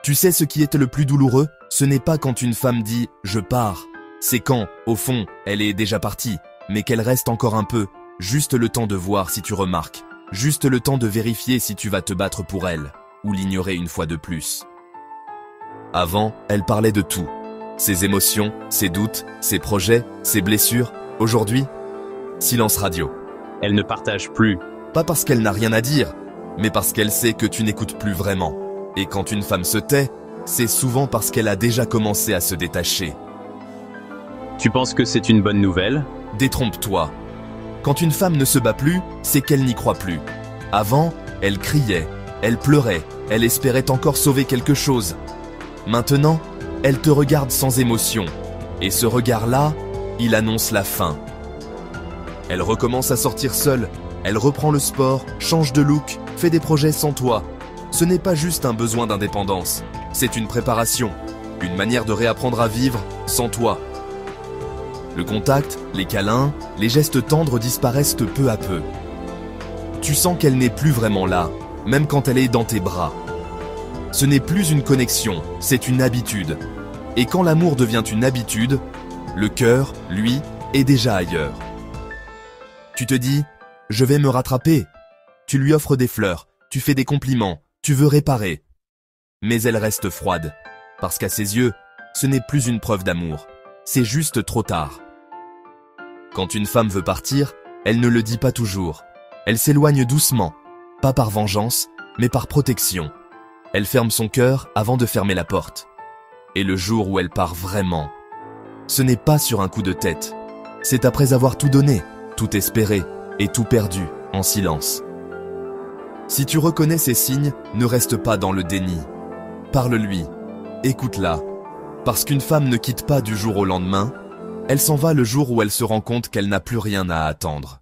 Tu sais ce qui est le plus douloureux? Ce n'est pas quand une femme dit « je pars ». C'est quand, au fond, elle est déjà partie, mais qu'elle reste encore un peu, juste le temps de voir si tu remarques, juste le temps de vérifier si tu vas te battre pour elle, ou l'ignorer une fois de plus. Avant, elle parlait de tout. Ses émotions, ses doutes, ses projets, ses blessures. Aujourd'hui, silence radio. Elle ne partage plus. Pas parce qu'elle n'a rien à dire, mais parce qu'elle sait que tu n'écoutes plus vraiment. Et quand une femme se tait, c'est souvent parce qu'elle a déjà commencé à se détacher. Tu penses que c'est une bonne nouvelle? Détrompe-toi. Quand une femme ne se bat plus, c'est qu'elle n'y croit plus. Avant, elle criait, elle pleurait, elle espérait encore sauver quelque chose. Maintenant, elle te regarde sans émotion. Et ce regard-là, il annonce la fin. Elle recommence à sortir seule, elle reprend le sport, change de look, fait des projets sans toi. Ce n'est pas juste un besoin d'indépendance, c'est une préparation, une manière de réapprendre à vivre sans toi. Le contact, les câlins, les gestes tendres disparaissent peu à peu. Tu sens qu'elle n'est plus vraiment là, même quand elle est dans tes bras. Ce n'est plus une connexion, c'est une habitude. Et quand l'amour devient une habitude, le cœur, lui, est déjà ailleurs. Tu te dis, je vais me rattraper. Tu lui offres des fleurs, tu fais des compliments, tu veux réparer. Mais elle reste froide, parce qu'à ses yeux, ce n'est plus une preuve d'amour, c'est juste trop tard. Quand une femme veut partir, elle ne le dit pas toujours. Elle s'éloigne doucement, pas par vengeance, mais par protection. Elle ferme son cœur avant de fermer la porte. Et le jour où elle part vraiment, ce n'est pas sur un coup de tête. C'est après avoir tout donné, tout espéré et tout perdu en silence. Si tu reconnais ces signes, ne reste pas dans le déni. Parle-lui, écoute-la. Parce qu'une femme ne quitte pas du jour au lendemain, elle s'en va le jour où elle se rend compte qu'elle n'a plus rien à attendre.